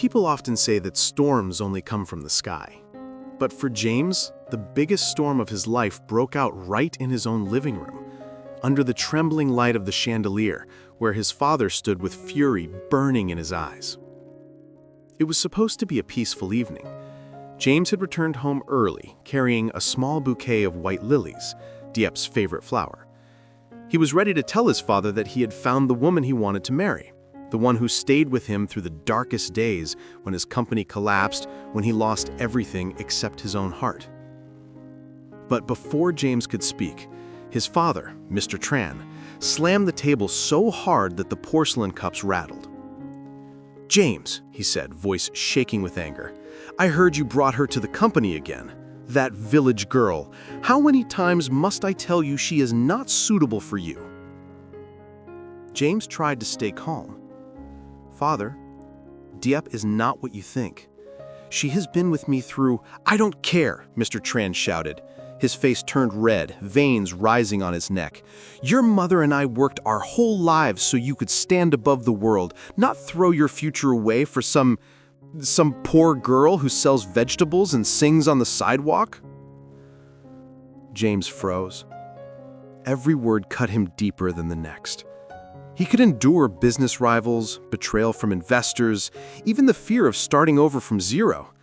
People often say that storms only come from the sky. But for James, the biggest storm of his life broke out right in his own living room, under the trembling light of the chandelier, where his father stood with fury burning in his eyes. It was supposed to be a peaceful evening. James had returned home early, carrying a small bouquet of white lilies, Diep's favorite flower. He was ready to tell his father that he had found the woman he wanted to marry, the one who stayed with him through the darkest days when his company collapsed, when he lost everything except his own heart. But before James could speak, his father, Mr. Tran, slammed the table so hard that the porcelain cups rattled. "James," he said, voice shaking with anger, "I heard you brought her to the company again. That village girl. How many times must I tell you she is not suitable for you?" James tried to stay calm. "Father, Diep is not what you think. She has been with me through—" "I don't care," Mr. Tran shouted. His face turned red, veins rising on his neck. "Your mother and I worked our whole lives so you could stand above the world, not throw your future away for some poor girl who sells vegetables and sings on the sidewalk." James froze. Every word cut him deeper than the next. He could endure business rivals, betrayal from investors, even the fear of starting over from zero.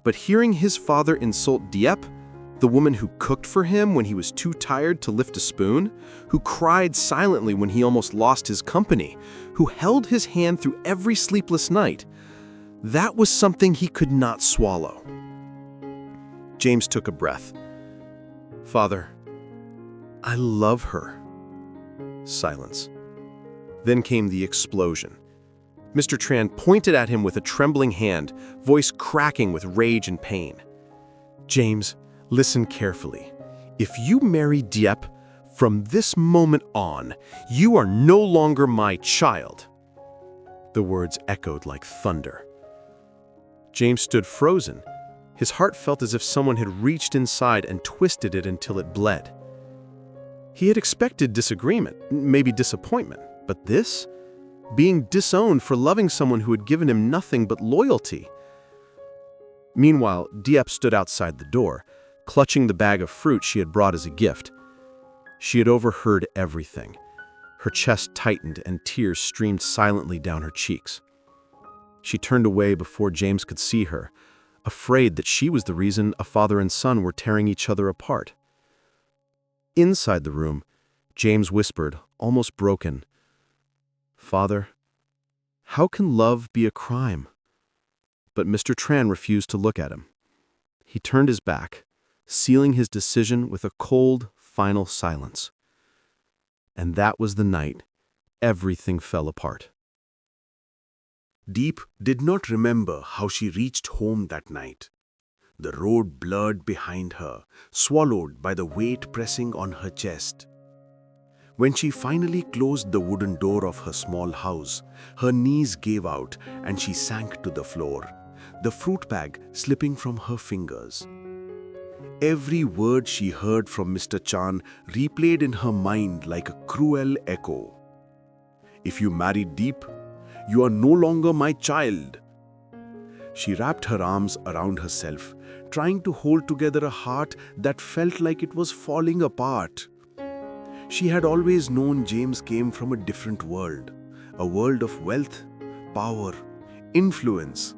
But hearing his father insult Diep, the woman who cooked for him when he was too tired to lift a spoon, who cried silently when he almost lost his company, who held his hand through every sleepless night, that was something he could not swallow. James took a breath. "Father, I love her." Silence. Then came the explosion. Mr. Tran pointed at him with a trembling hand, voice cracking with rage and pain. "James, listen carefully. If you marry Diep, from this moment on, you are no longer my child." The words echoed like thunder. James stood frozen. His heart felt as if someone had reached inside and twisted it until it bled. He had expected disagreement, maybe disappointment, but this? Being disowned for loving someone who had given him nothing but loyalty. Meanwhile, Diep stood outside the door, clutching the bag of fruit she had brought as a gift. She had overheard everything. Her chest tightened and tears streamed silently down her cheeks. She turned away before James could see her, afraid that she was the reason a father and son were tearing each other apart. Inside the room, James whispered, almost broken, "Father, how can love be a crime?" But Mr. Tran refused to look at him. He turned his back, sealing his decision with a cold, final silence. And that was the night everything fell apart. Diep did not remember how she reached home that night. The road blurred behind her, swallowed by the weight pressing on her chest. When she finally closed the wooden door of her small house, her knees gave out and she sank to the floor, the fruit bag slipping from her fingers. Every word she heard from Mr. Chan replayed in her mind like a cruel echo. "If you marry Diep, you are no longer my child." She wrapped her arms around herself, trying to hold together a heart that felt like it was falling apart. She had always known James came from a different world, a world of wealth, power, influence,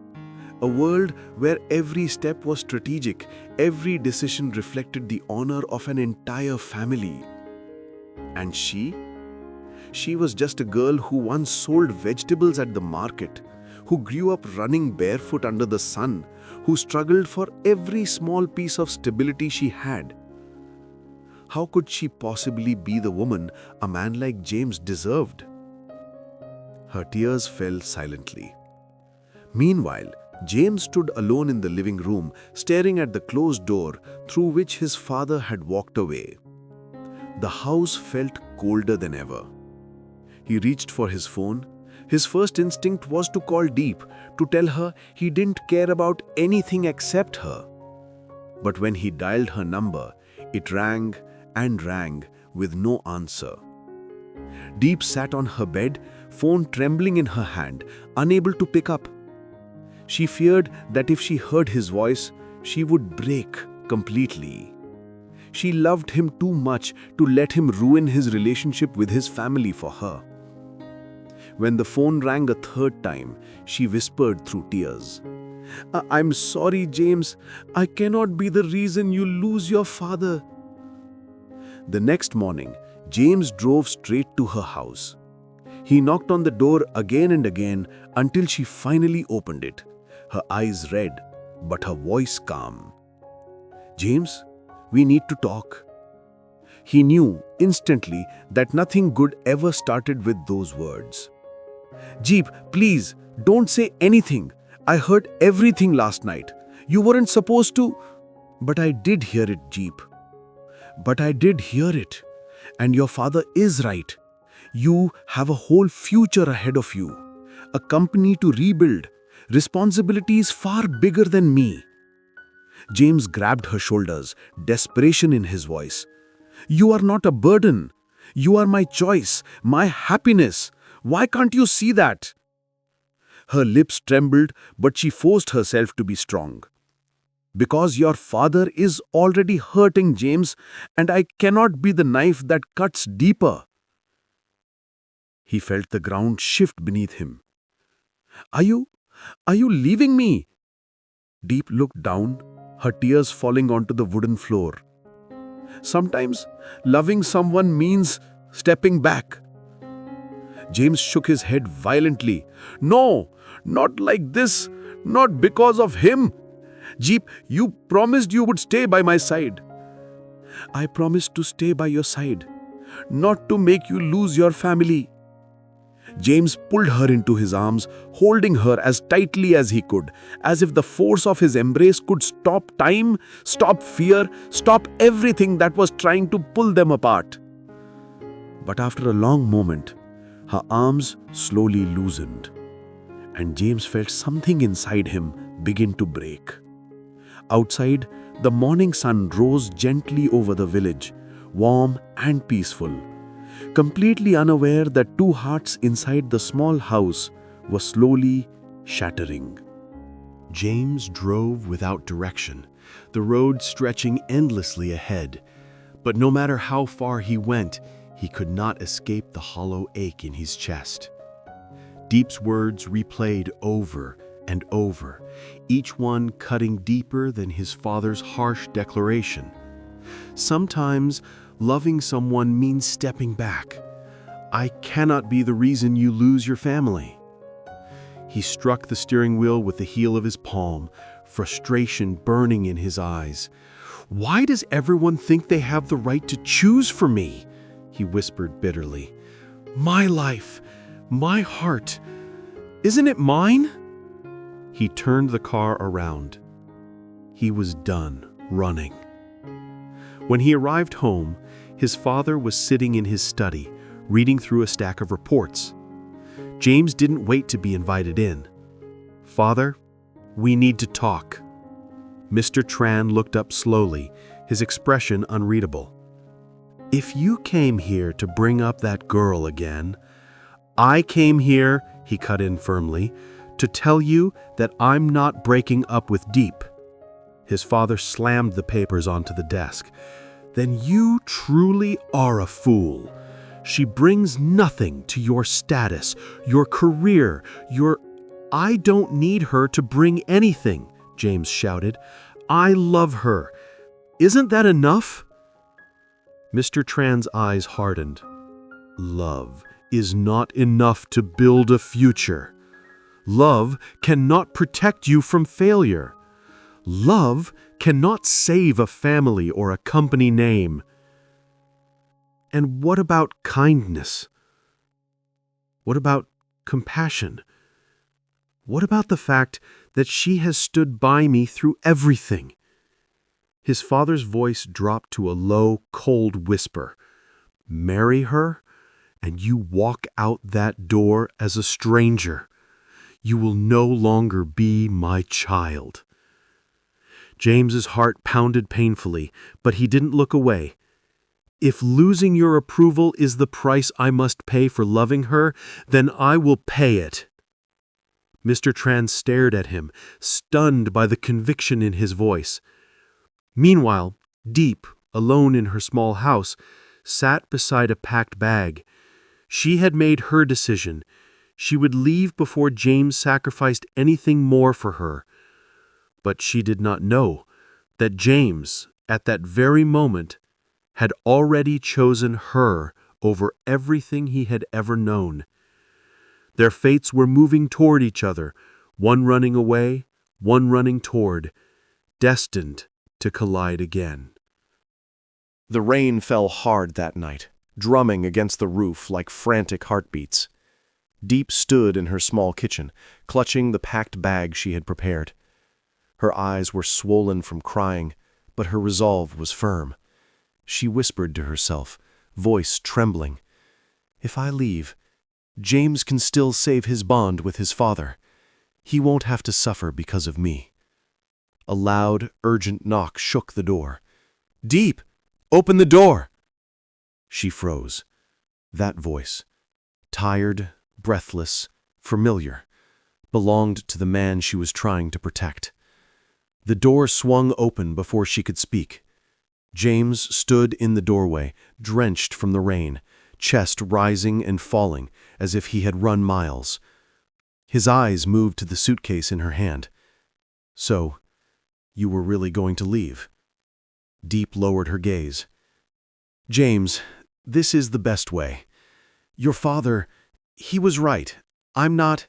a world where every step was strategic, every decision reflected the honor of an entire family. And she was just a girl who once sold vegetables at the market, who grew up running barefoot under the sun, who struggled for every small piece of stability she had. How could she possibly be the woman a man like James deserved? Her tears fell silently. Meanwhile, James stood alone in the living room, staring at the closed door through which his father had walked away. The house felt colder than ever. He reached for his phone. His first instinct was to call Diep, to tell her he didn't care about anything except her. But when he dialed her number, it rang and rang with no answer. Diep sat on her bed, phone trembling in her hand, unable to pick up. She feared that if she heard his voice, she would break completely. She loved him too much to let him ruin his relationship with his family for her. When the phone rang a third time, she whispered through tears, "I'm sorry, James. I cannot be the reason you lose your father." The next morning, James drove straight to her house. He knocked on the door again and again until she finally opened it, her eyes red, but her voice calm. "James, we need to talk." He knew instantly that nothing good ever started with those words. "Diep, please, don't say anything. I heard everything last night. You weren't supposed to." "But I did hear it, Diep. But I did hear it. And your father is right. You have a whole future ahead of you. A company to rebuild. Responsibilities far bigger than me." James grabbed her shoulders, desperation in his voice. "You are not a burden. You are my choice, my happiness. Why can't you see that?" Her lips trembled, but she forced herself to be strong. "Because your father is already hurting, James, and I cannot be the knife that cuts deeper." He felt the ground shift beneath him. Are you leaving me?" Diep looked down, her tears falling onto the wooden floor. "Sometimes loving someone means stepping back." James shook his head violently. "No, not like this, not because of him. Diep, you promised you would stay by my side." "I promised to stay by your side, not to make you lose your family." James pulled her into his arms, holding her as tightly as he could, as if the force of his embrace could stop time, stop fear, stop everything that was trying to pull them apart. But after a long moment, her arms slowly loosened, and James felt something inside him begin to break. Outside, the morning sun rose gently over the village, warm and peaceful, completely unaware that two hearts inside the small house were slowly shattering. James drove without direction, the road stretching endlessly ahead. But no matter how far he went, he could not escape the hollow ache in his chest. Diep's words replayed over and over, each one cutting deeper than his father's harsh declaration. Sometimes loving someone means stepping back. I cannot be the reason you lose your family. He struck the steering wheel with the heel of his palm, frustration burning in his eyes. Why does everyone think they have the right to choose for me? He whispered bitterly. My life, my heart, isn't it mine? He turned the car around. He was done running. When he arrived home, his father was sitting in his study, reading through a stack of reports. James didn't wait to be invited in. Father, we need to talk. Mr. Tran looked up slowly, his expression unreadable. If you came here to bring up that girl again, I came here, he cut in firmly, to tell you that I'm not breaking up with Diep. His father slammed the papers onto the desk. Then you truly are a fool. She brings nothing to your status, your career, I don't need her to bring anything, James shouted. I love her. Isn't that enough? Mr. Tran's eyes hardened. Love is not enough to build a future. Love cannot protect you from failure. Love cannot save a family or a company name. And what about kindness? What about compassion? What about the fact that she has stood by me through everything? His father's voice dropped to a low, cold whisper. Marry her, and you walk out that door as a stranger. You will no longer be my child. James's heart pounded painfully, but he didn't look away. If losing your approval is the price I must pay for loving her, then I will pay it. Mr. Tran stared at him, stunned by the conviction in his voice. Meanwhile, Diep, alone in her small house, sat beside a packed bag. She had made her decision. She would leave before James sacrificed anything more for her. But she did not know that James, at that very moment, had already chosen her over everything he had ever known. Their fates were moving toward each other, one running away, one running toward, destined to collide again. The rain fell hard that night, drumming against the roof like frantic heartbeats. Diep stood in her small kitchen, clutching the packed bag she had prepared. Her eyes were swollen from crying, but her resolve was firm. She whispered to herself, voice trembling, "If I leave, James can still save his bond with his father. He won't have to suffer because of me." A loud, urgent knock shook the door. "Diep, open the door!" She froze. That voice, tired, breathless, familiar, belonged to the man she was trying to protect. The door swung open before she could speak. James stood in the doorway, drenched from the rain, chest rising and falling as if he had run miles. His eyes moved to the suitcase in her hand. "So, you were really going to leave?" Diep lowered her gaze. "James, this is the best way. Your father, he was right. I'm not—"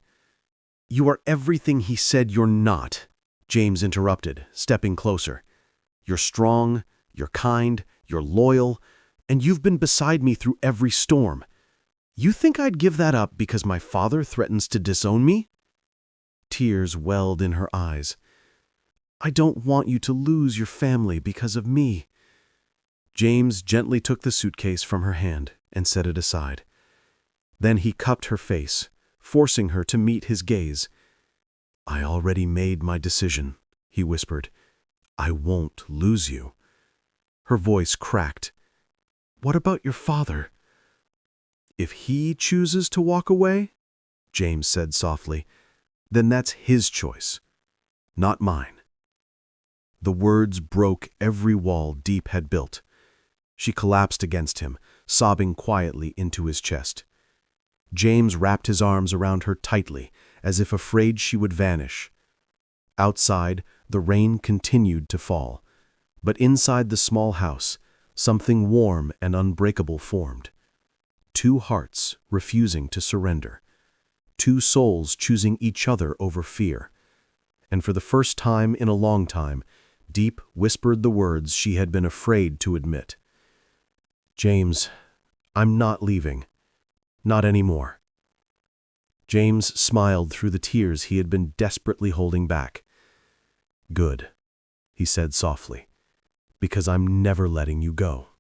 "You are everything he said you're not," James interrupted, stepping closer. "You're strong, you're kind, you're loyal, and you've been beside me through every storm. You think I'd give that up because my father threatens to disown me?" Tears welled in her eyes. "I don't want you to lose your family because of me." James gently took the suitcase from her hand and set it aside. Then he cupped her face, forcing her to meet his gaze. "I already made my decision," he whispered. "I won't lose you." Her voice cracked. "What about your father?" "If he chooses to walk away," James said softly, "then that's his choice, not mine." The words broke every wall Diep had built. She collapsed against him, sobbing quietly into his chest. James wrapped his arms around her tightly, as if afraid she would vanish. Outside, the rain continued to fall, but inside the small house, something warm and unbreakable formed. Two hearts refusing to surrender. Two souls choosing each other over fear. And for the first time in a long time, Diep whispered the words she had been afraid to admit. "James, I'm not leaving. Not anymore." James smiled through the tears he had been desperately holding back. "Good," he said softly, "because I'm never letting you go."